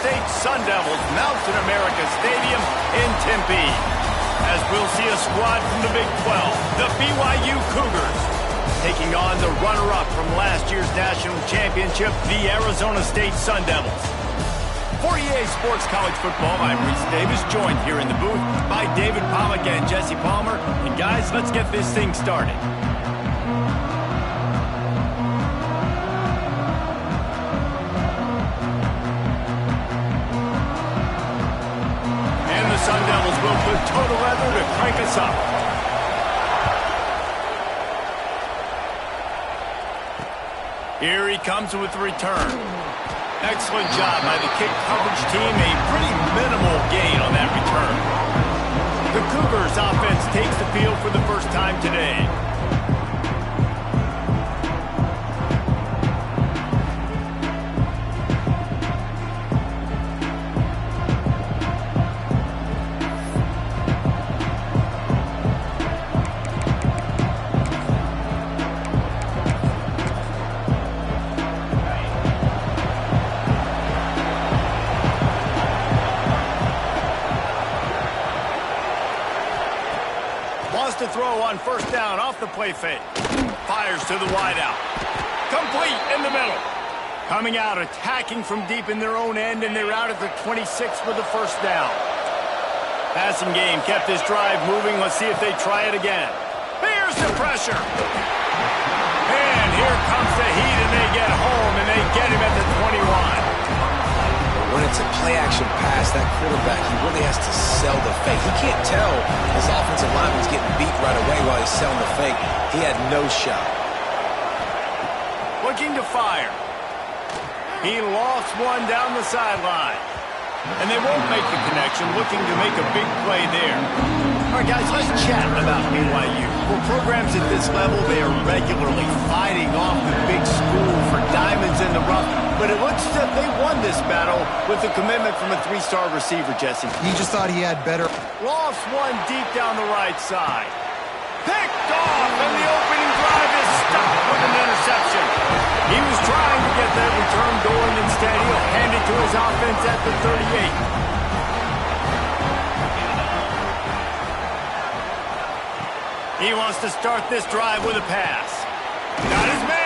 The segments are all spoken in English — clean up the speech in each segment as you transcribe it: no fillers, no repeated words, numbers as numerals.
State Sun Devils mount in America Stadium in Tempe, as we'll see a squad from the Big 12, the BYU Cougars, taking on the runner-up from last year's national championship, the Arizona State Sun Devils. For EA Sports College Football, I'm Reese Davis, joined here in the booth by David Pollack and Jesse Palmer. And guys, let's get this thing started. And the Sun Devils will put total leather to crank us up. Here he comes with the return. Excellent job by the kick coverage team. A pretty minimal gain on that return. The Cougars offense takes the field for the first time today. To throw on first down off the play fake. Fires to the wideout. Complete in the middle. Coming out, attacking from deep in their own end, and they're out at the 26 for the first down. Passing game kept this drive moving. Let's see if they try it again. Here's the pressure. And here comes the heat, and they get home, and they get him at the 21. When it's a play-action pass, that quarterback, he really has to sell the fake. He can't tell his offensive lineman's getting beat right away while he's selling the fake. He had no shot. Looking to fire. He lost one down the sideline. And they won't make the connection, looking to make a big play there. All right, guys, let's chat about BYU. For programs at this level, they are regularly fighting off the big school for diamonds in the rough. But it looks as if they won this battle with a commitment from a three-star receiver, Jesse. He just thought he had better. Lost one deep down the right side. Picked off, and the opening drive is stopped with an interception. He was trying to get that return going. Instead, he'll hand it to his offense at the 38. He wants to start this drive with a pass. Got his man.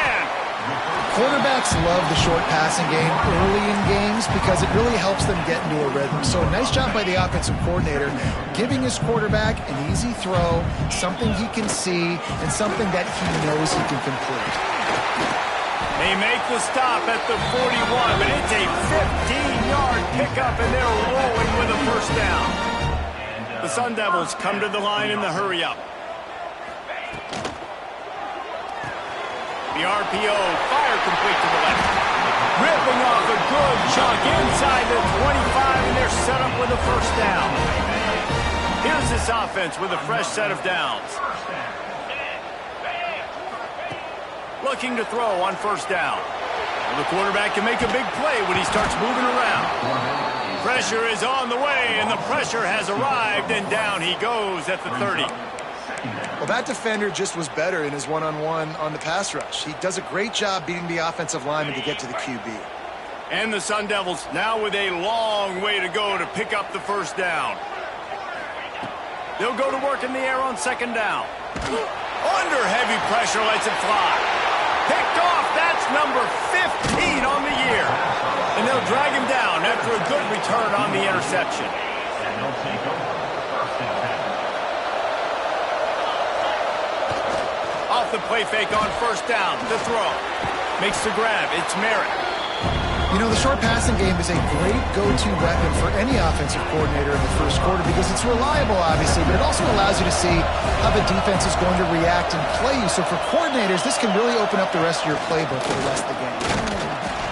Quarterbacks love the short passing game early in games because it really helps them get into a rhythm. So a nice job by the offensive coordinator, giving his quarterback an easy throw, something he can see, and something that he knows he can complete. They make the stop at the 41, but it's a 15-yard pickup, and they're rolling with a first down. The Sun Devils come to the line in the hurry-up. The RPO, fire complete to the left. Ripping off a good chunk inside the 25, and they're set up with a first down. Here's this offense with a fresh set of downs. Looking to throw on first down. Well, the quarterback can make a big play when he starts moving around. Pressure is on the way, and the pressure has arrived, and down he goes at the 30. Well, that defender just was better in his one-on-one on the pass rush. He does a great job beating the offensive lineman to get to the QB. And the Sun Devils now with a long way to go to pick up the first down. They'll go to work in the air on second down. Under heavy pressure, lets it fly. Picked off, that's number 15 on the year. And they'll drag him down after a good return on the interception. Off the play fake on first down, the throw. Makes the grab, it's Merritt. You know, the short passing game is a great go-to weapon for any offensive coordinator in the first quarter because it's reliable, obviously, but it also allows you to see how the defense is going to react and play you. So for coordinators, this can really open up the rest of your playbook for the rest of the game.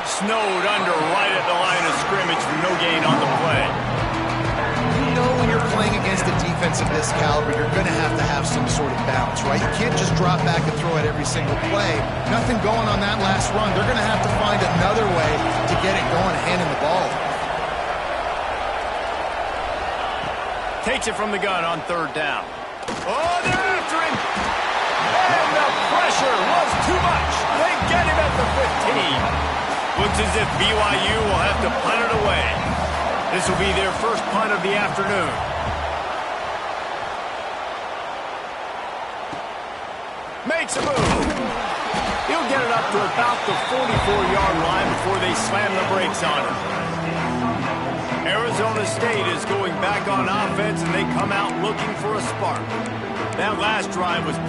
Snowed under right at the line of scrimmage for no gain on the play. You know when you're playing against a defense of this caliber, you're going to have some sort of balance, right? You can't just drop back and throw it every single play. Nothing going on that last run. They're going to have to find another way to get it going, handing the ball. Takes it from the gun on third down. Oh, they're after him! And the pressure was too much. They get him at the 15. Looks as if BYU will have to punt it away. This will be their first punt of the afternoon. Makes a move. He'll get it up to about the 44-yard line before they slam the brakes on him. Arizona State is going back on offense, and they come out looking for a spark. That last drive was...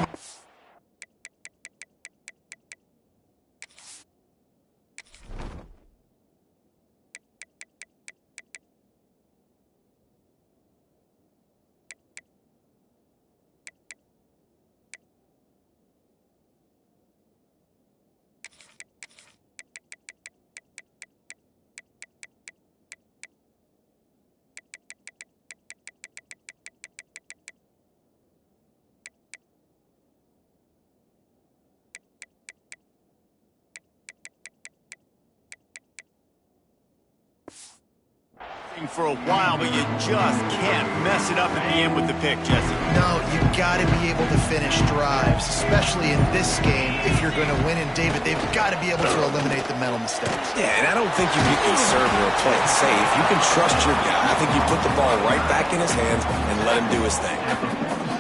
for a while, but you just can't mess it up at the end with the pick, Jesse. No, you've got to be able to finish drives, especially in this game. If you're going to win, and David, they've got to be able to eliminate the mental mistakes. Yeah, and I don't think you get conservative or play it safe. You can trust your guy. I think you put the ball right back in his hands and let him do his thing.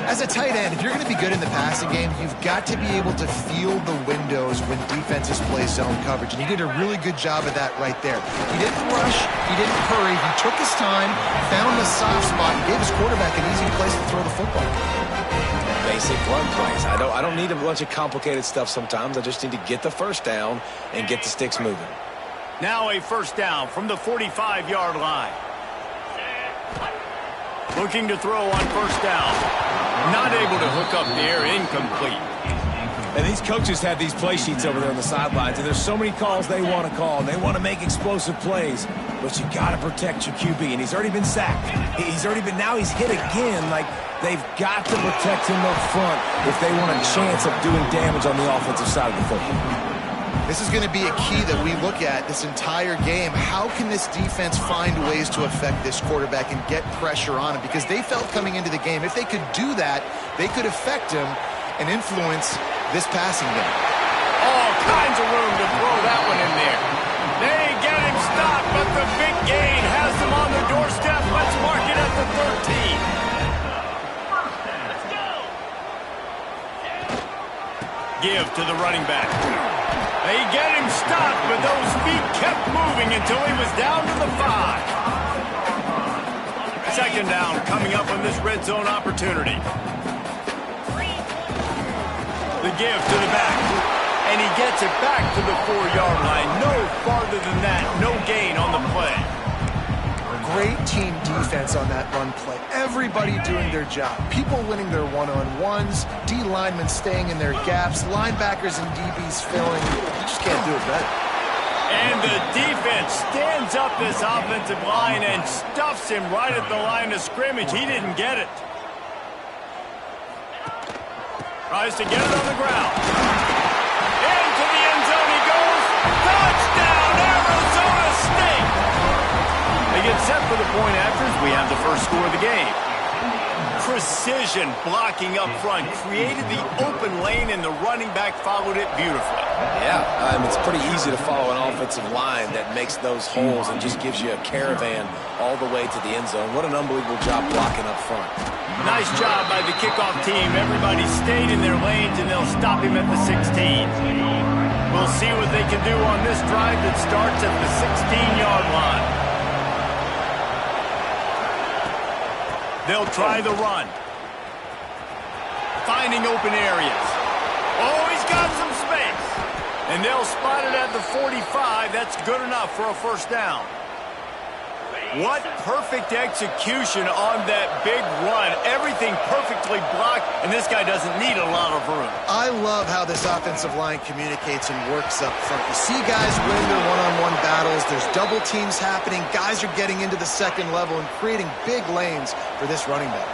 As a tight end, if you're going to be good in the passing game, you've got to be able to feel the windows when defenses play zone coverage. And he did a really good job of that right there. He didn't rush. He didn't hurry. He took his time, found the soft spot, and gave his quarterback an easy place to throw the football. Basic run plays. I don't need a bunch of complicated stuff sometimes. I just need to get the first down and get the sticks moving. Now a first down from the 45-yard line. Looking to throw on first down. Not able to hook up there, incomplete. And these coaches have these play sheets over there on the sidelines, and there's so many calls they want to call, and they want to make explosive plays. But you got to protect your QB, and he's already been sacked. Now he's hit again. Like, they've got to protect him up front if they want a chance of doing damage on the offensive side of the football. This is going to be a key that we look at this entire game. How can this defense find ways to affect this quarterback and get pressure on him? Because they felt coming into the game, if they could do that, they could affect him and influence this passing game. All kinds of room to throw that one in there. They get him stopped, but the big gain has them on the doorstep. Let's mark it at the 13. Give to the running back. They get him stopped, but those feet kept moving until he was down to the 5. Second down coming up on this red zone opportunity. The give to the back, and he gets it back to the 4-yard line. No farther than that, no gain on the play. Great team defense on that run play. Everybody doing their job. People winning their one-on-ones, D linemen staying in their gaps, linebackers and DBs filling. You just can't do it better. And the defense stands up this offensive line and stuffs him right at the line of scrimmage. He didn't get it. Tries to get it on the ground. Into the end zone he goes. Touchdown, Arizona State! They get set for the point afters. We have the first score of the game. Precision blocking up front created the open lane, and the running back followed it beautifully. Yeah, it's pretty easy to follow an offensive line that makes those holes and just gives you a caravan all the way to the end zone. What an unbelievable job blocking up front. Nice job by the kickoff team. Everybody stayed in their lanes, and they'll stop him at the 16. We'll see what they can do on this drive that starts at the 16-yard line. They'll try the run. Finding open areas. Oh, he's got some space. And they'll spot it at the 45. That's good enough for a first down. What perfect execution on that big run. Everything perfectly blocked, and this guy doesn't need a lot of room. I love how this offensive line communicates and works up front. You see guys win their one-on-one battles. There's double teams happening. Guys are getting into the second level and creating big lanes for this running back.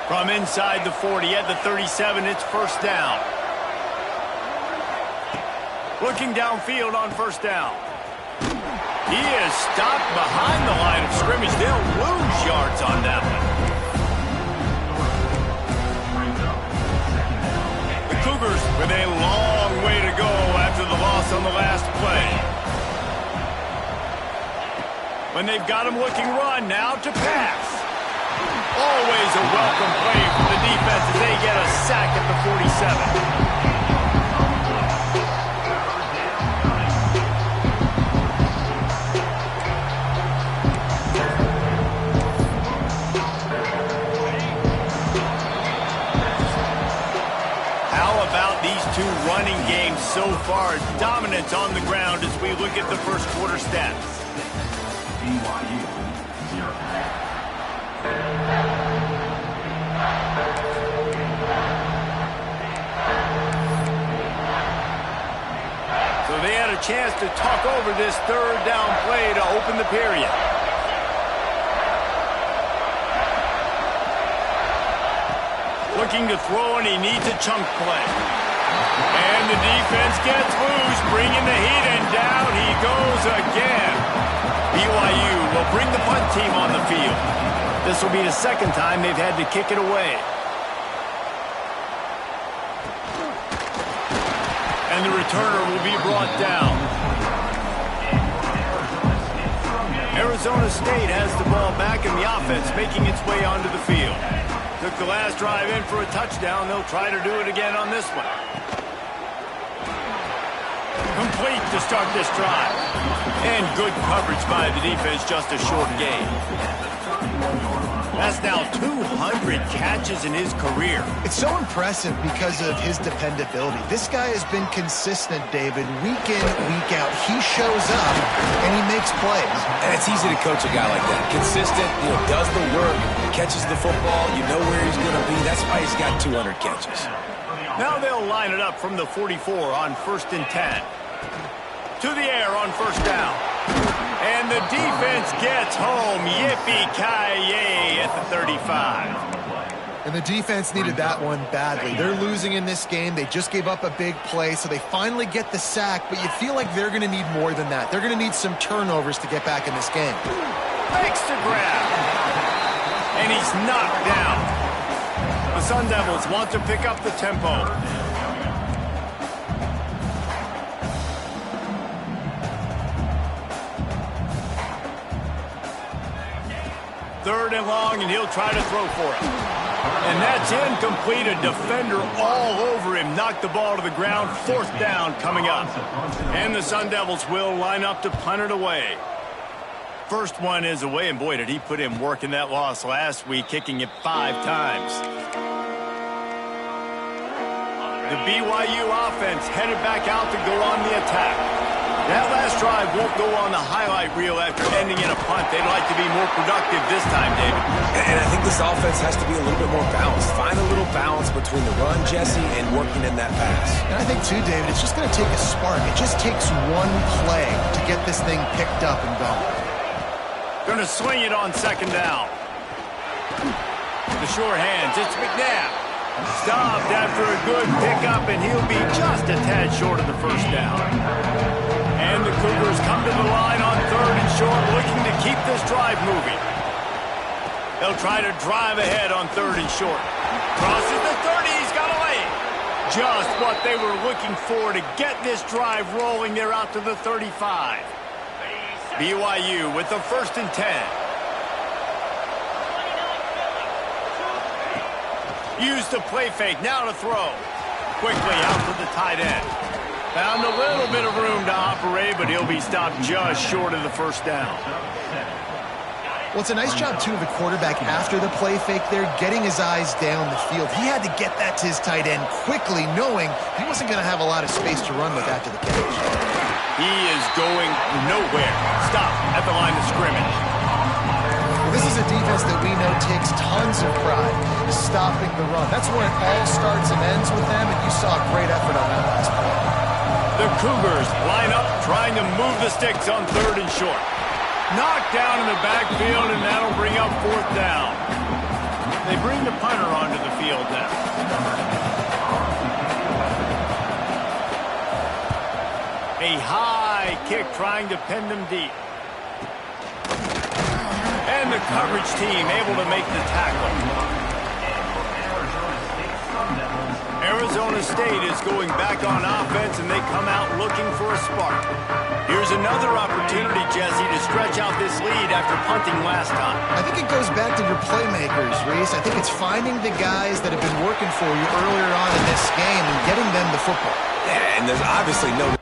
From inside the 40 at the 37, it's first down. Looking downfield on first down. He is stopped behind the line of scrimmage. They'll lose yards on that one. The Cougars with a long way to go after the loss on the last play. When they've got him looking run, now to pass. Always a welcome play from the defense as they get a sack at the 47. Running game so far, dominance on the ground as we look at the first quarter stats. BYU 0. So they had a chance to talk over this third down play to open the period. Looking to throw, and he needs a chunk play. And the defense gets loose, bringing the heat, and down he goes again. BYU will bring the punt team on the field. This will be the second time they've had to kick it away. And the returner will be brought down. Arizona State has the ball back, and the offense making its way onto the field. Took the last drive in for a touchdown. They'll try to do it again on this one. Complete to start this drive. And good coverage by the defense, just a short gain. That's now 200 catches in his career. It's so impressive because of his dependability. This guy has been consistent, David, week in, week out. He shows up, and he makes plays. And it's easy to coach a guy like that. Consistent, does the work, catches the football, you know where he's going to be. That's why he's got 200 catches. Now they'll line it up from the 44 on 1st and 10. To the air on first down. And the defense gets home. Yippee-ki-yay at the 35. And the defense needed that one badly. They're losing in this game. They just gave up a big play, so they finally get the sack, but you feel like they're going to need more than that. They're going to need some turnovers to get back in this game. Makes the grab. And he's knocked down. The Sun Devils want to pick up the tempo. Third and long, and he'll try to throw for it. And that's incomplete. A defender all over him. Knocked the ball to the ground. 4th down coming up. And the Sun Devils will line up to punt it away. First one is away, and boy, did he put in work in that loss last week, kicking it 5 times. The BYU offense headed back out to go on the attack. That last drive won't go on the highlight reel after ending in a punt. They'd like to be more productive this time, David. And I think this offense has to be a little bit more balanced. Find a little balance between the run, Jesse, and working in that pass. And I think, too, David, it's just going to take a spark. It just takes one play to get this thing picked up and going. Going to swing it on 2nd down. The short hands, it's McNabb. Stopped after a good pickup, and he'll be just a tad short of the 1st down. And the Cougars come to the line on 3rd and short, looking to keep this drive moving. They'll try to drive ahead on 3rd and short. Crosses the 30, he's got a lane. Just what they were looking for to get this drive rolling. They're out to the 35. BYU with the 1st and 10. Use the play fake, now to throw. Quickly out to the tight end. Found a little bit of room to operate, but he'll be stopped just short of the 1st down. Well, it's a nice job, too, of the quarterback after the play fake there, getting his eyes down the field. He had to get that to his tight end quickly, knowing he wasn't going to have a lot of space to run with after the catch. He is going nowhere. Stop at the line of scrimmage. Well, this is a defense that we know takes tons of pride in stopping the run. That's where it all starts and ends with them, and you saw a great effort on that last play. The Cougars line up, trying to move the sticks on 3rd and short. Knocked down in the backfield, and that'll bring up 4th down. They bring the punter onto the field now. A high kick trying to pin them deep. And the coverage team able to make the tackle. Arizona State is going back on offense, and they come out looking for a spark. Here's another opportunity, Jesse, to stretch out this lead after punting last time. I think it goes back to your playmakers, Reese. I think it's finding the guys that have been working for you earlier on in this game and getting them the football. Yeah, and there's obviously no...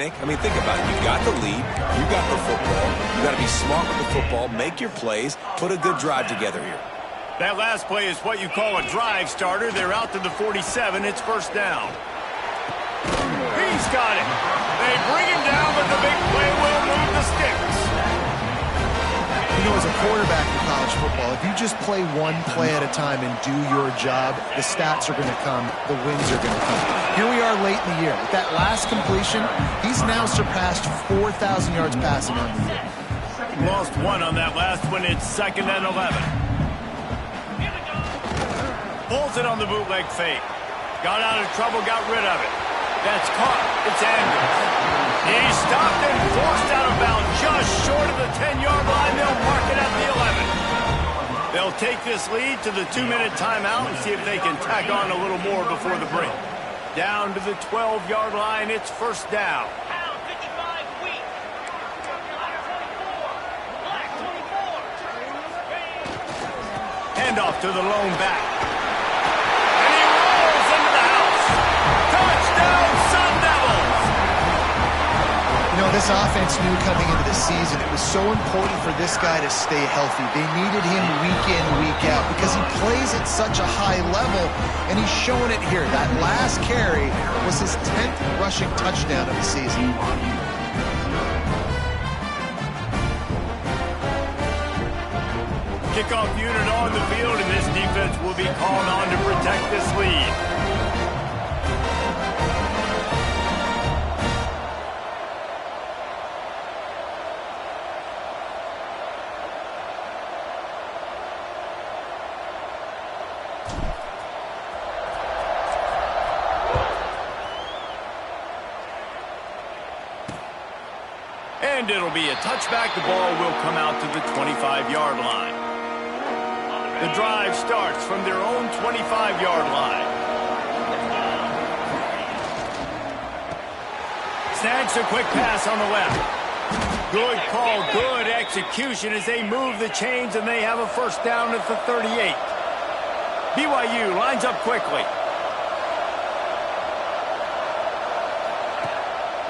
I mean, think about it. You got the lead. You got the football. You got to be smart with the football, make your plays, put a good drive together here. That last play is what you call a drive starter. They're out to the 47. It's first down. He's got it. They bring him down, but the big play will move the sticks. You know, as a quarterback in college football, if you just play one play at a time and do your job, the stats are going to come, the wins are going to come. Here we are late in the year. With that last completion, he's now surpassed 4,000 yards passing on the year. Lost one on that last one. It's 2nd and 11. Pulls it on the bootleg fake. Got out of trouble, got rid of it. That's caught. It's Andrews. He's stopped and forced out of bounds just short of the 10-yard line. They'll mark it at the 11. They'll take this lead to the 2-minute timeout and see if they can tack on a little more before the break. Down to the 12-yard line. It's first down. Hand off to the lone back. And he rolls into the house. Touchdown, Sun Devils! You know, this offense knew coming into the season it was so important for this guy to stay healthy. They needed him week in, week out because he plays at such a high level, and he's showing it here. That last carry was his 10th rushing touchdown of the season. Kickoff unit on the field, and this defense will be called on to protect this lead. And it'll be a touchback. The ball will come out to the 25-yard line. The drive starts from their own 25-yard line. Snags a quick pass on the left. Good call, good execution as they move the chains, and they have a first down at the 38. BYU lines up quickly.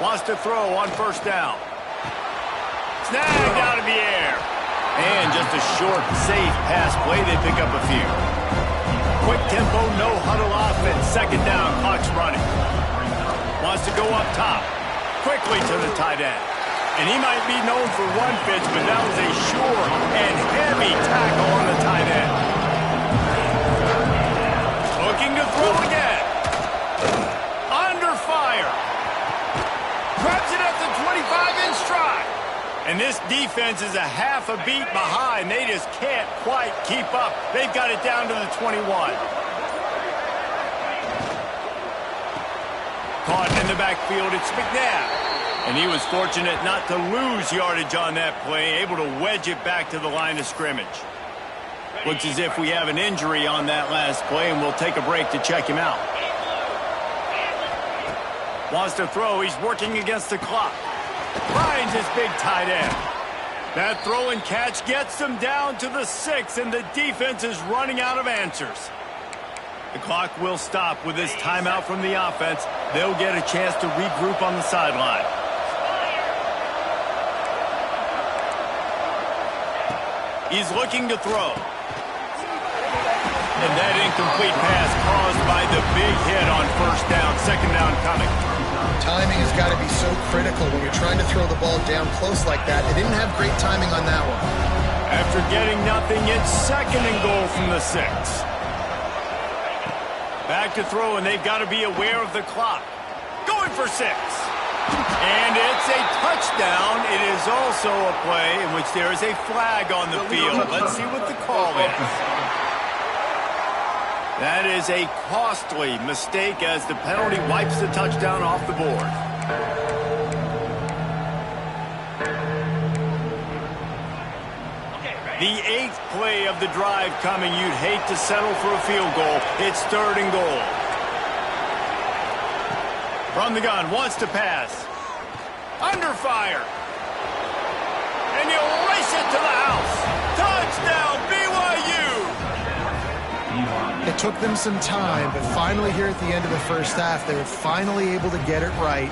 Wants to throw on first down. Snagged out of the air. And just a short, safe pass play. They pick up a few. Quick tempo, no huddle offense. Second down, clock's running. Wants to go up top. Quickly to the tight end. And he might be known for one pitch, but that was a sure and heavy tackle on the tight end. Looking to throw again. Under fire. Grabs it at the 25 in stride. And this defense is a half a beat behind. They just can't quite keep up. They've got it down to the 21. Caught in the backfield, it's McNabb. And he was fortunate not to lose yardage on that play, able to wedge it back to the line of scrimmage. Looks as if we have an injury on that last play, and we'll take a break to check him out. Wants to throw, he's working against the clock. Finds his big tight end. That throw and catch gets them down to the 6, and the defense is running out of answers. The clock will stop with this timeout from the offense. They'll get a chance to regroup on the sideline. He's looking to throw. And that incomplete pass caused by the big hit on first down. Second down coming. Timing has got to be so critical when you're trying to throw the ball down close like that. They didn't have great timing on that one. After getting nothing, it's 2nd and goal from the 6. to throw, and they've got to be aware of the clock. Going for 6. And it's a touchdown. It is also a play in which there is a flag on the field. Let's see what the call is. That is a costly mistake as the penalty wipes the touchdown off the board. The 8th play of the drive coming. You'd hate to settle for a field goal. It's 3rd and goal. From the gun, wants to pass. Under fire. And you'll race it to the house. Touchdown, BYU! It took them some time, but finally here at the end of the first half, they were finally able to get it right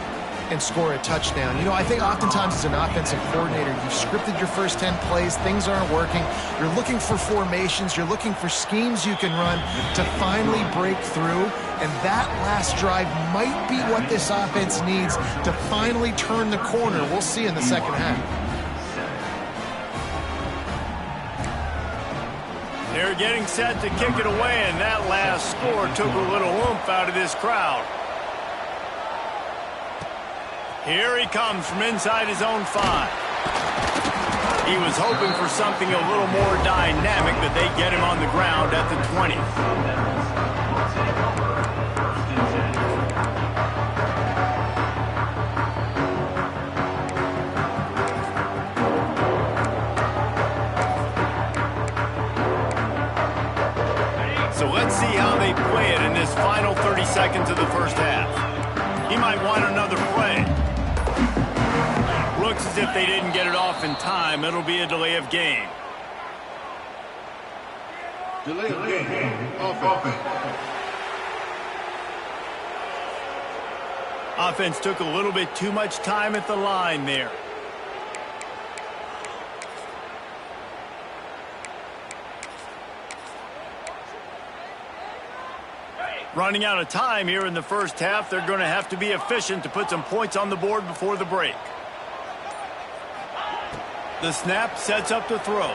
and score a touchdown. You know, I think oftentimes as an offensive coordinator, you've scripted your first 10 plays, things aren't working. You're looking for formations, you're looking for schemes you can run to finally break through, and that last drive might be what this offense needs to finally turn the corner. We'll see in the second half. They're getting set to kick it away, and that last score took a little oomph out of this crowd. Here he comes from inside his own 5. He was hoping for something a little more dynamic, but they get him on the ground at the 20. So let's see how they play it in this final 30 seconds of the first half. He might want another play. Looks as if they didn't get it off in time. It'll be a delay of game. Delay of game. Offense. Offense took a little bit too much time at the line there. Running out of time here in the first half. They're going to have to be efficient to put some points on the board before the break. The snap sets up the throw.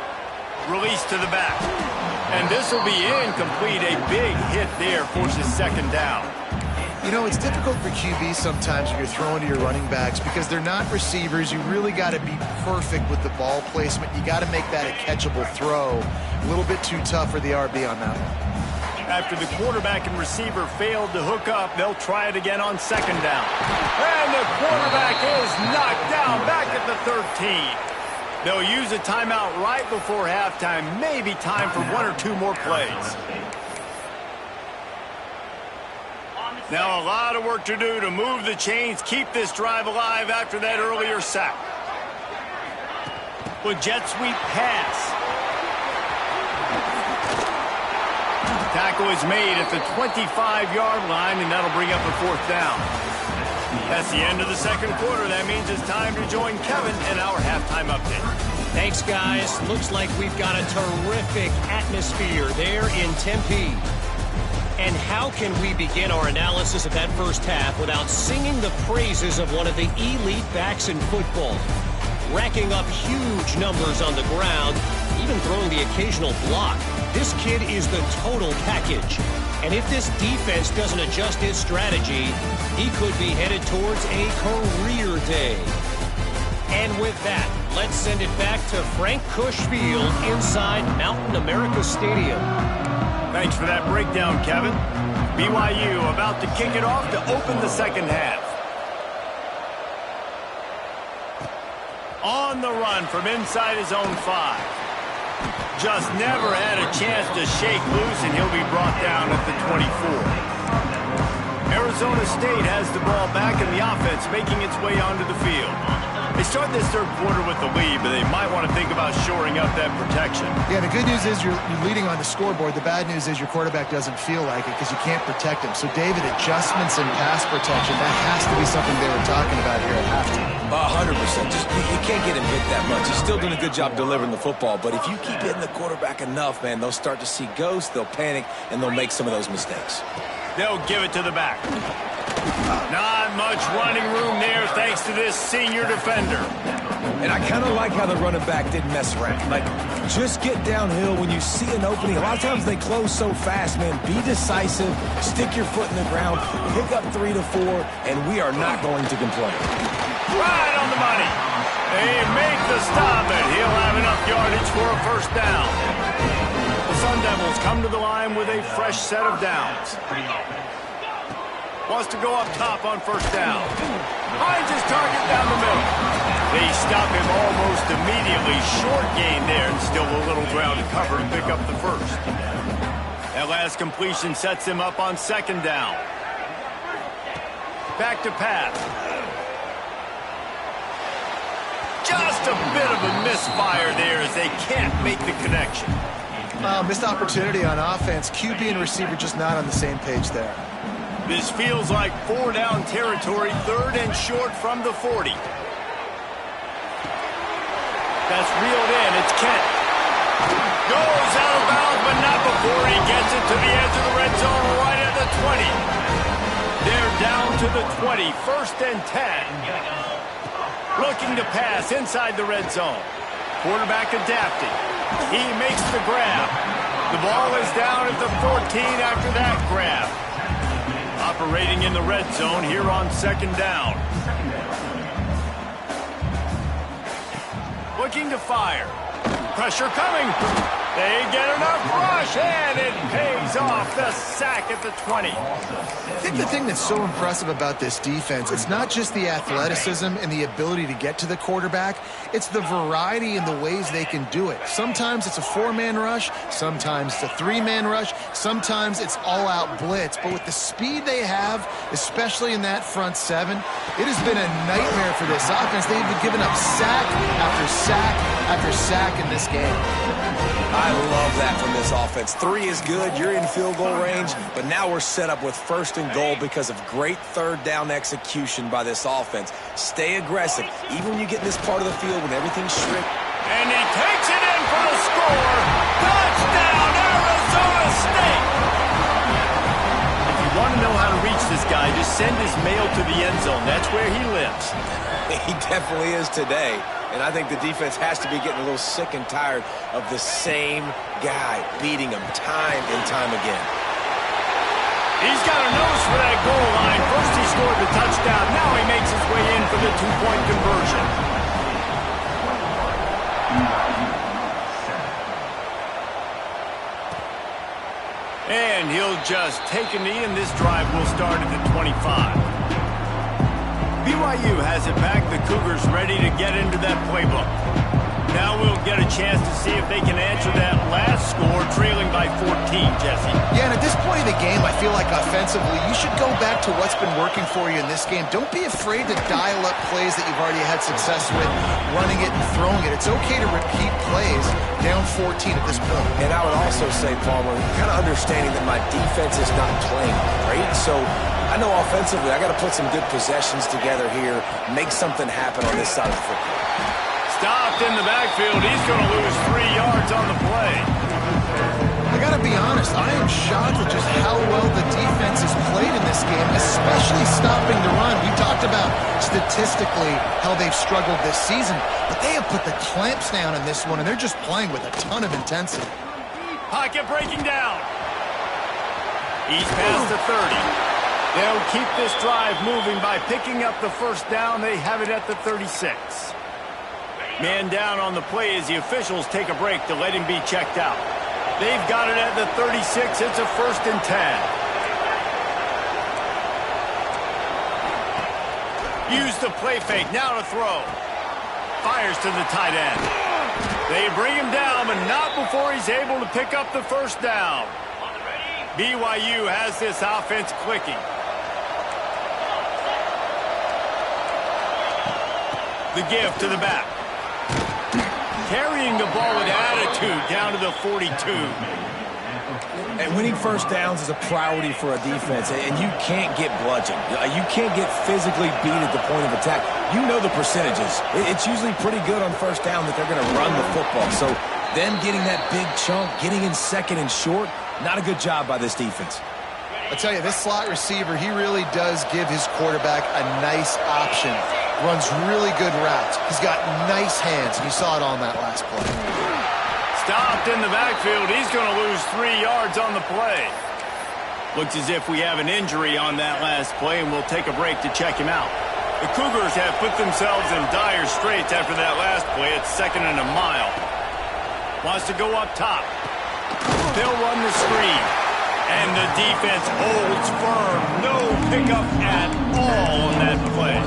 Release to the back. And this will be incomplete. A big hit there forces 2nd down. You know, it's difficult for QB sometimes when you're throwing to your running backs because they're not receivers. You really got to be perfect with the ball placement. You got to make that a catchable throw. A little bit too tough for the RB on that one. After the quarterback and receiver failed to hook up, they'll try it again on 2nd down. And the quarterback is knocked down back at the 13. They'll use a timeout right before halftime. Maybe time for 1 or 2 more plays. Now a lot of work to do to move the chains, keep this drive alive after that earlier sack. With jet sweep pass. Tackle is made at the 25-yard line, and that'll bring up a 4th down. That's the end of the second quarter. That means it's time to join Kevin in our halftime update. Thanks, guys. Looks like we've got a terrific atmosphere there in Tempe. And how can we begin our analysis of that first half without singing the praises of one of the elite backs in football? Racking up huge numbers on the ground, even throwing the occasional block. This kid is the total package. And if this defense doesn't adjust its strategy, he could be headed towards a career day. And with that, let's send it back to Frank Cush Field inside Mountain America Stadium. Thanks for that breakdown, Kevin. BYU about to kick it off to open the second half. On the run from inside his own 5. Just never had a chance to shake loose, and he'll be brought down at the 24. Arizona State has the ball back, and the offense making its way onto the field. They start this third quarter with the lead, but they might want to think about shoring up that protection. Yeah, the good news is you're leading on the scoreboard. The bad news is your quarterback doesn't feel like it because you can't protect him. So, David, adjustments in pass protection, that has to be something they were talking about here at halftime. 100%. Just you can't get him hit that much. He's still doing a good job delivering the football, but if you keep hitting the quarterback enough, man, they'll start to see ghosts, they'll panic, and they'll make some of those mistakes. They'll give it to the back. Not much running room there thanks to this senior defender. And I kind of like how the running back didn't mess around. Like, just get downhill when you see an opening. A lot of times they close so fast, man. Be decisive, stick your foot in the ground, pick up 3 to 4, and we are not going to complain. Right on the money. They make the stop, and he'll have enough yardage for a first down. The Sun Devils come to the line with a fresh set of downs. Wants to go up top on first down. Finds his target down the middle. They stop him almost immediately. Short gain there, and still a little ground to cover and pick up the first. That last completion sets him up on second down. Back to pass. Just a bit of a misfire there as they can't make the connection. Missed opportunity on offense. QB and receiver just not on the same page there. This feels like 4-down territory, third and short from the 40. That's reeled in. It's Kent. Goes out of bounds, but not before he gets it to the edge of the red zone right at the 20. They're down to the 20, first and 10. Looking to pass inside the red zone. Quarterback adapting. He makes the grab. The ball is down at the 14 after that grab. Operating in the red zone here on second down. Looking to fire. Pressure coming. They get enough rush, and it pays off. The sack at the 20. I think the thing that's so impressive about this defense, it's not just the athleticism and the ability to get to the quarterback. It's the variety in the ways they can do it. Sometimes it's a 4-man rush. Sometimes it's a 3-man rush. Sometimes it's all-out blitz. But with the speed they have, especially in that front 7, it has been a nightmare for this offense. They've been giving up sack after sack after sack in this game. I love that from this offense. 3 is good. You're in field goal range, but now we're set up with first and goal because of great third down execution by this offense. Stay aggressive, even when you get in this part of the field when everything's strict. And he takes it in for the score. Touchdown, Arizona State! If you want to know how to reach this guy, just send his mail to the end zone. That's where he lives. He definitely is today. And I think the defense has to be getting a little sick and tired of the same guy beating them time and time again. He's got a nose for that goal line. First he scored the touchdown. Now he makes his way in for the 2-point conversion. And he'll just take a knee, and this drive will start at the 25. BYU has it back. The Cougars ready to get into that playbook. Now we'll get a chance to see if they can answer that last score, trailing by 14, Jesse. Yeah, and at this point in the game, I feel like offensively, you should go back to what's been working for you in this game. Don't be afraid to dial up plays that you've already had success with, running it and throwing it. It's okay to repeat plays down 14 at this point. And I would also say, Palmer, kind of understanding that my defense is not playing great, so I know offensively I got to put some good possessions together here, make something happen on this side of the football. Stopped in the backfield. He's going to lose 3 yards on the play. I got to be honest, I am shocked at just how well the defense has played in this game, especially stopping the run. We talked about statistically how they've struggled this season, but they have put the clamps down in this one, and they're just playing with a ton of intensity. Pocket breaking down. He's past the 30. They'll keep this drive moving by picking up the first down. They have it at the 36. Man down on the play as the officials take a break to let him be checked out. They've got it at the 36. It's a first and 10. Use the play fake. Now to throw. Fires to the tight end. They bring him down, but not before he's able to pick up the first down. BYU has this offense clicking. The give to the back. Carrying the ball with attitude down to the 42. And winning first downs is a priority for a defense, and you can't get bludgeoned. You can't get physically beat at the point of attack. You know the percentages. It's usually pretty good on first down that they're going to run the football. So them getting that big chunk, getting in second and short, not a good job by this defense. I'll tell you, this slot receiver, he really does give his quarterback a nice option. runs really good routes. He's got nice hands, and you saw it on that last play. Stopped in the backfield. He's going to lose 3 yards on the play. Looks as if we have an injury on that last play, and we'll take a break to check him out. The Cougars have put themselves in dire straits after that last play. It's 2nd and a mile. Wants to go up top. They'll run the screen. And the defense holds firm. No pickup at all on that play.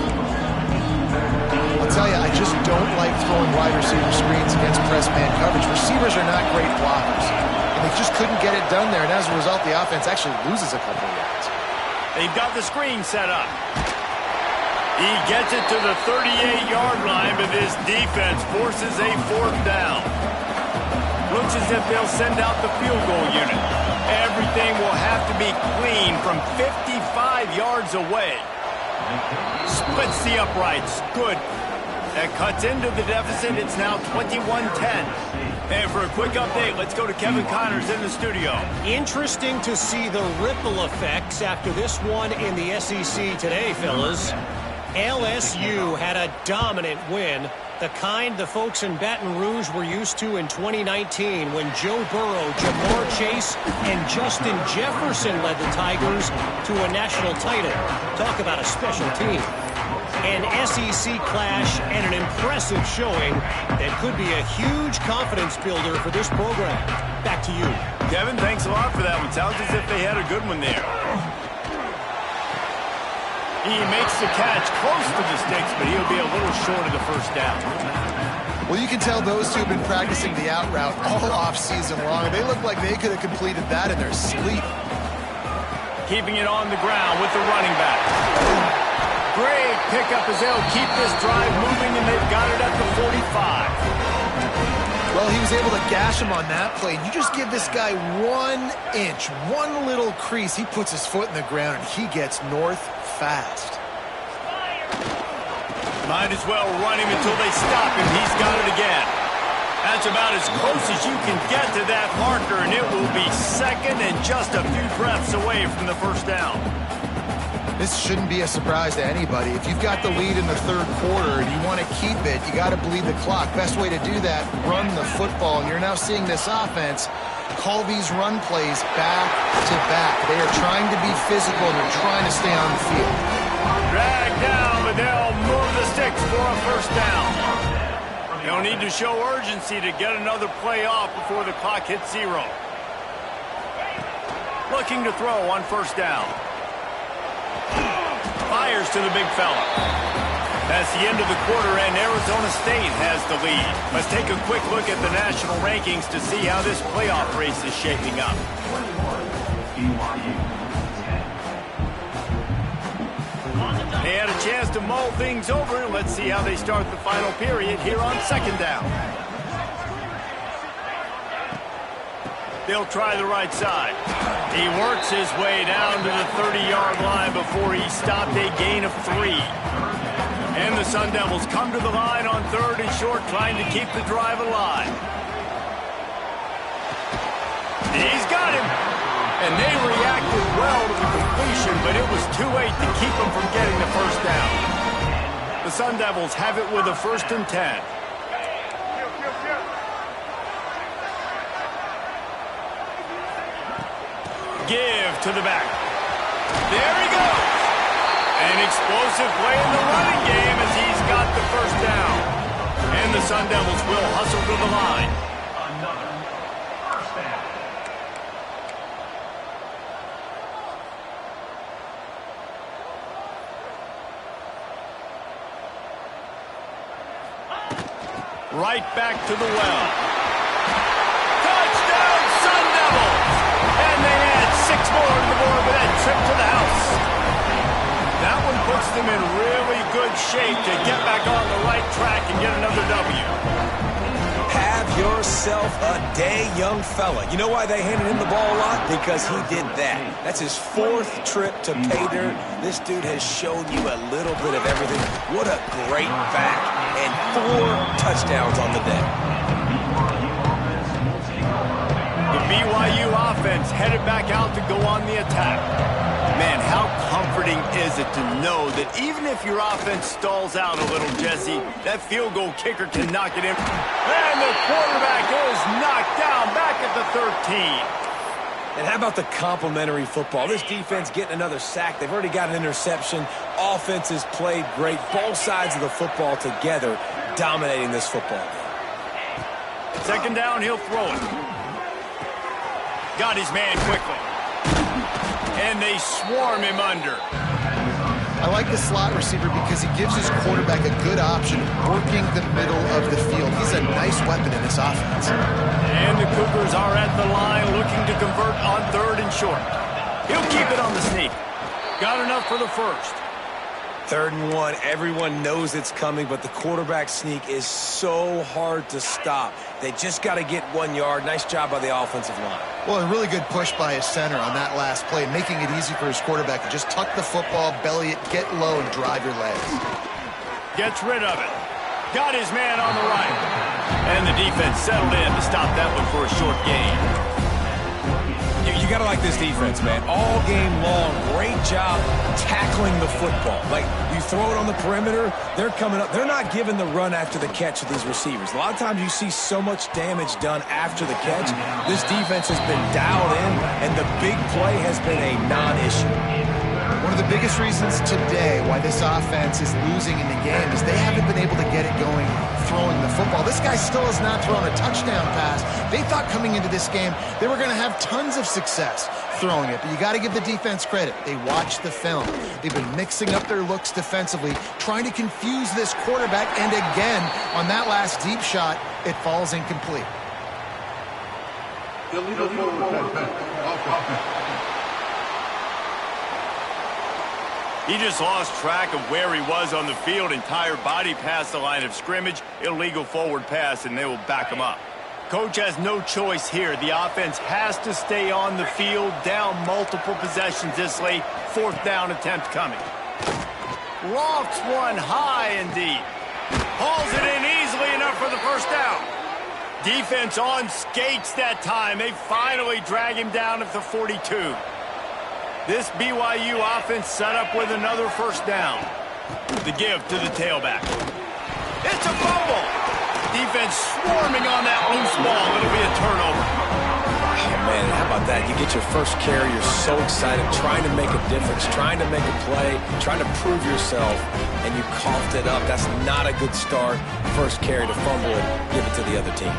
I'll tell you, I just don't like throwing wide receiver screens against press man coverage. Receivers are not great blockers. And they just couldn't get it done there. And as a result, the offense actually loses a couple of yards. They've got the screen set up. He gets it to the 38-yard line, but this defense forces a 4th down. Looks as if they'll send out the field goal unit. Everything will have to be clean from 55 yards away. Splits the uprights. Good. That cuts into the deficit. It's now 21-10. And for a quick update, let's go to Kevin Connors in the studio. Interesting to see the ripple effects after this one in the SEC today, fellas. LSU had a dominant win, the kind the folks in Baton Rouge were used to in 2019 when Joe Burrow, Jamar Chase, and Justin Jefferson led the Tigers to a national title. Talk about a special team. An SEC clash and an impressive showing that could be a huge confidence builder for this program. Back to you. Kevin, thanks a lot for that one. Sounds as if they had a good one there. He makes the catch close to the sticks, but he'll be a little short of the 1st down. Well, you can tell those two have been practicing the out route all off-season long. They look like they could have completed that in their sleep. Keeping it on the ground with the running back. Great pickup as they'll keep this drive moving, and they've got it at the 45. Well, he was able to gash him on that play. You just give this guy 1 inch, one little crease. He puts his foot in the ground, and he gets north fast. Might as well run him until they stop him. He's got it again. That's about as close as you can get to that marker, and it will be 2nd and just a few breaths away from the 1st down. This shouldn't be a surprise to anybody. If you've got the lead in the 3rd quarter and you want to keep it, you got to bleed the clock. Best way to do that, run the football. And you're now seeing this offense call these run plays back to back. They are trying to be physical and they're trying to stay on the field. Drag down, but they'll move the sticks for a 1st down. They'll need to show urgency to get another play off before the clock hits 0. Looking to throw on 1st down. Fires to the big fella. That's the end of the quarter, and Arizona State has the lead. Let's take a quick look at the national rankings to see how this playoff race is shaping up. They had a chance to mull things over. Let's see how they start the final period here on 2nd down. They'll try the right side. He works his way down to the 30-yard line before he stopped a gain of 3. And the Sun Devils come to the line on 3rd and short, trying to keep the drive alive. He's got him. And they reacted well to the completion, but it was too late to keep him from getting the 1st down. The Sun Devils have it with a 1st and 10. Give to the back. There he goes. An explosive play in the running game as he's got the 1st down. And the Sun Devils will hustle to the line. Another 1st down. Right back to the well. Touchdown, Sun Devils! And they add 6 more to the board with that trip to the house. That one puts them in really good shape to get back on the right track and get another W. Have yourself a day, young fella. You know why they handed him the ball a lot? Because he did that. That's his 4th trip to pay dirt. This dude has shown you a little bit of everything. What a great back. And 4 touchdowns on the day. The BYU offense headed back out to go on the attack. Man, how comforting comforting is it to know that even if your offense stalls out a little, Jesse, that field goal kicker can knock it in. And the quarterback is knocked down back at the 13. And how about the complimentary football? This defense getting another sack. They've already got an interception. Offense has played great. Both sides of the football together dominating this football game. Second down, he'll throw it. Got his man quickly. And they swarm him under. I like the slot receiver because he gives his quarterback a good option working the middle of the field. He's a nice weapon in this offense. And the Cougars are at the line looking to convert on 3rd and short. He'll keep it on the sneak. Got enough for the first. 3rd and 1. Everyone knows it's coming, but the quarterback sneak is so hard to stop. They just got to get 1 yard. Nice job by the offensive line. Well, a really good push by his center on that last play, making it easy for his quarterback to just tuck the football, belly it, get low, and drive your legs. Gets rid of it. Got his man on the right. And the defense settled in to stop that one for a short gain. You got to like this defense, man. All game long, great job tackling the football. Like, you throw it on the perimeter, they're coming up. They're not giving the run after the catch of these receivers. A lot of times you see so much damage done after the catch. This defense has been dialed in, and the big play has been a non-issue. One of the biggest reasons today why this offense is losing in the game is they haven't been able to get it going throwing the football. This guy still has not thrown a touchdown pass. They thought coming into this game they were going to have tons of success throwing it, but you got to give the defense credit. They watched the film. They've been mixing up their looks defensively, trying to confuse this quarterback, and again, on that last deep shot, it falls incomplete. Illegal forward offense. He just lost track of where he was on the field. Entire body past the line of scrimmage. Illegal forward pass, and they will back him up. Coach has no choice here. The offense has to stay on the field, down multiple possessions this late. 4th down attempt coming. Lofts one high and deep. Hauls it in easily enough for the first down. Defense on skates that time. They finally drag him down at the 42. This BYU offense set up with another first down. The give to the tailback. It's a fumble. Defense swarming on that loose ball. It'll be a turnover. Oh, man, how about that? You get your first carry. You're so excited, trying to make a difference, trying to make a play, trying to prove yourself, and you coughed it up. That's not a good start. First carry to fumble it, give it to the other team.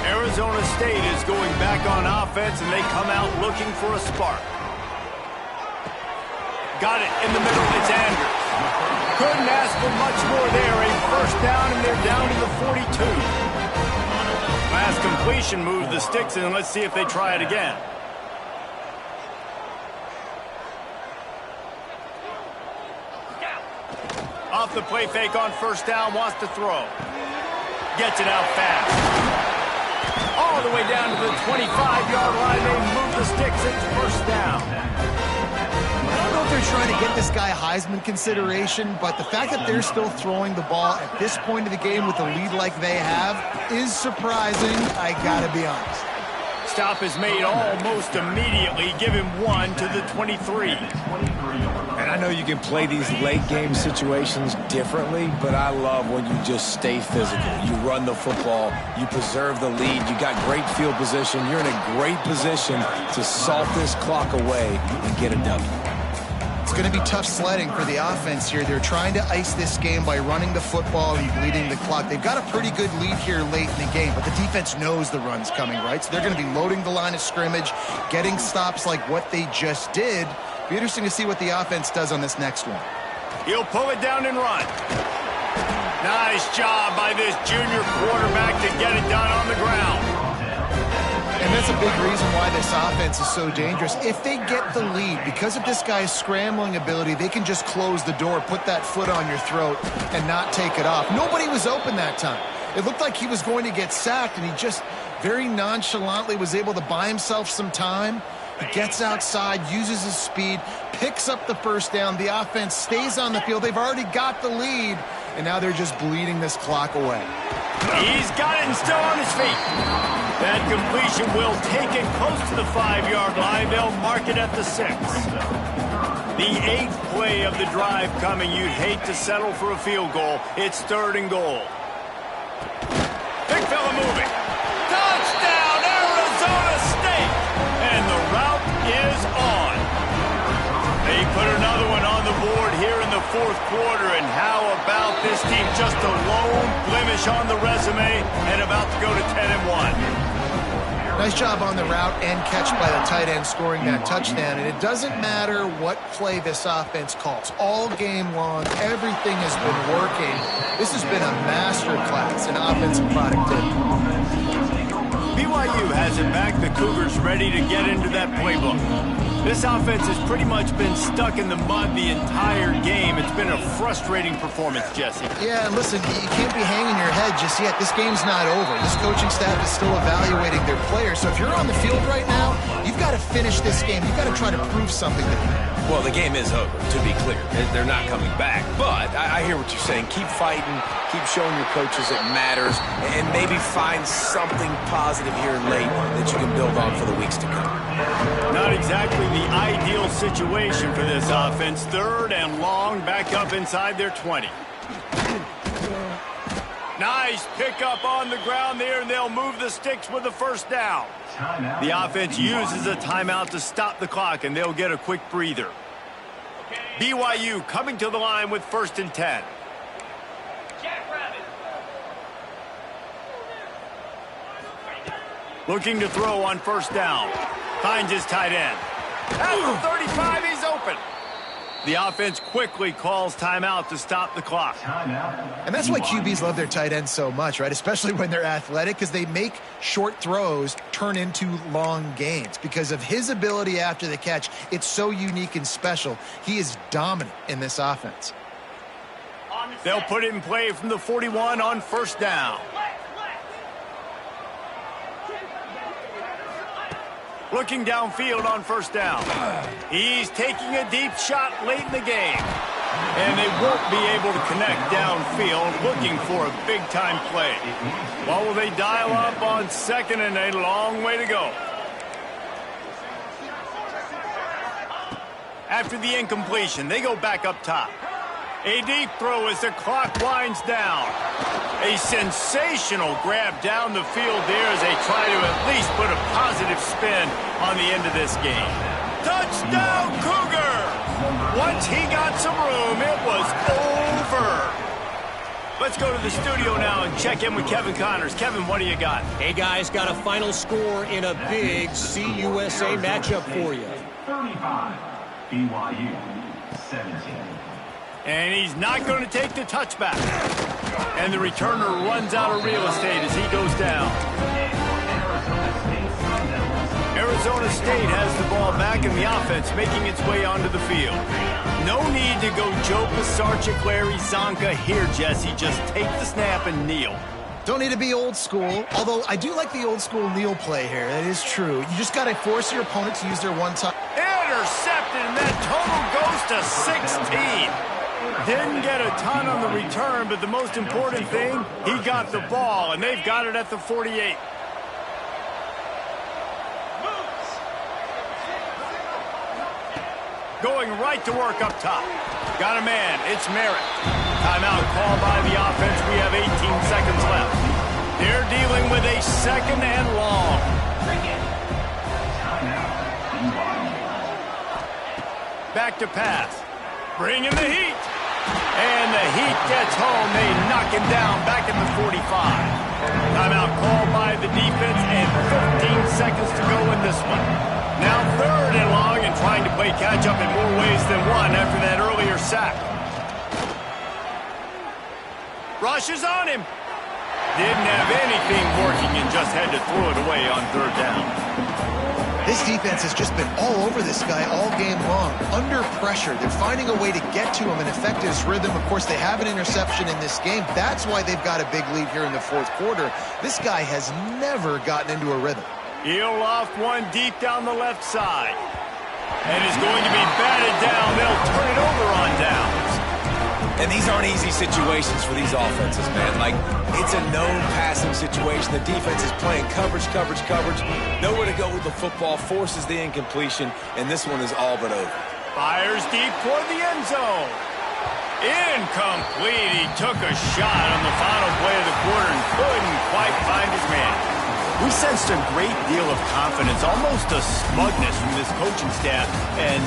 Arizona State is going back on offense, and they come out looking for a spark. Got it in the middle. It's Andrews. Couldn't ask for much more there. A first down, and they're down to the 42. Last completion moved the sticks, and let's see if they try it again. Off the play fake on first down, wants to throw. Gets it out fast. All the way down to the 25-yard line. They move the sticks. It's first down. I don't know if they're trying to get this guy Heisman consideration, but the fact that they're still throwing the ball at this point of the game with a lead like they have is surprising, I gotta be honest. Stop is made almost immediately. Give him 1 to the 23. And I know you can play these late game situations differently, but I love when you just stay physical. You run the football, you preserve the lead, you got great field position, you're in a great position to salt this clock away and get a W. It's going to be tough sledding for the offense here. They're trying to ice this game by running the football and bleeding the clock. They've got a pretty good lead here late in the game, but the defense knows the run's coming, right? So they're going to be loading the line of scrimmage, getting stops like what they just did. Be interesting to see what the offense does on this next one. He'll pull it down and run. Nice job by this junior quarterback to get it done on the ground. And that's a big reason why this offense is so dangerous. If they get the lead, because of this guy's scrambling ability, they can just close the door, put that foot on your throat, and not take it off. Nobody was open that time. It looked like he was going to get sacked, and he just very nonchalantly was able to buy himself some time. He gets outside, uses his speed, picks up the first down. The offense stays on the field. They've already got the lead, and now they're just bleeding this clock away. He's got it and still on his feet. That completion will take it close to the 5-yard line. They'll mark it at the 6. The 8th play of the drive coming. You'd hate to settle for a field goal. It's 3rd and goal. Big fella moving. Touchdown, Arizona State! And the route is on. They put another one on the board here in the 4th quarter. And how about this team? Just a lone blemish on the resume and about to go to 10-1. Nice job on the route and catch by the tight end scoring that touchdown. And it doesn't matter what play this offense calls. All game long, everything has been working. This has been a master class in offensive productivity. BYU has it back. The Cougars ready to get into that playbook. This offense has pretty much been stuck in the mud the entire game. It's been a frustrating performance, Jesse. Yeah, and listen, you can't be hanging your head just yet. This game's not over. This coaching staff is still evaluating their players. So if you're on the field right now, you've got to finish this game. You've got to try to prove something to them. Well, the game is over, to be clear. They're not coming back. But I hear what you're saying. Keep fighting. Keep showing your coaches it matters. And maybe find something positive here late that you can build on for the weeks to come. Not exactly the ideal situation for this offense. 3rd and long, back up inside their 20. Nice pickup on the ground there, and they'll move the sticks with the 1st down. The offense uses a timeout to stop the clock, and they'll get a quick breather. BYU coming to the line with 1st and 10. Looking to throw on 1st down. Finds his tight end. At the 35, he's open. The offense quickly calls timeout to stop the clock. And that's why QBs love their tight ends so much, right? Especially when they're athletic, because they make short throws turn into long gains. Because of his ability after the catch, it's so unique and special. He is dominant in this offense. They'll put it in play from the 41 on 1st down. Looking downfield on 1st down. He's taking a deep shot late in the game. And they won't be able to connect downfield, looking for a big-time play. Well, will they dial up on 2nd and a long way to go? After the incompletion, they go back up top. A deep throw as the clock winds down. A sensational grab down the field there as they try to at least put a positive spin on the end of this game. Touchdown, Cougar! Once he got some room, it was over. Let's go to the studio now and check in with Kevin Connors. Kevin, what do you got? Hey, guys, got a final score in a big CUSA matchup for you. 35, BYU 17. And he's not going to take the touchback. And the returner runs out of real estate as he goes down. Arizona State has the ball back in the offense, making its way onto the field. No need to go Joe Pisarcik, Larry Zonka here, Jesse. Just take the snap and kneel. Don't need to be old school, although I do like the old school kneel play here. That is true. You just got to force your opponent to use their one-time. Intercepted, and that total goes to 16. Didn't get a ton on the return, but the most important thing, he got the ball, and they've got it at the 48. Going right to work up top. Got a man. It's Merritt. Timeout called by the offense. We have 18 seconds left. They're dealing with a 2nd and long. Back to pass. Bring in the heat. And the heat gets home. They knock him down back at the 45. Timeout called by the defense and 15 seconds to go in this one. Now 3rd and long and trying to play catch-up in more ways than one after that earlier sack. Rushes on him. Didn't have anything working and just had to throw it away on 3rd down. This defense has just been all over this guy all game long. Under pressure. They're finding a way to get to him and affect his rhythm. Of course, they have an interception in this game. That's why they've got a big lead here in the 4th quarter. This guy has never gotten into a rhythm. He'll loft one deep down the left side. And is going to be batted down. They'll turn it over on downs. And these aren't easy situations for these offenses, man. Like, it's a no-passing situation. The defense is playing coverage. Nowhere to go with the football, forces the incompletion, and this one is all but over. Fires deep toward the end zone. Incomplete. He took a shot on the final play of the quarter and couldn't quite find his man. We sensed a great deal of confidence, almost a smugness from this coaching staff, and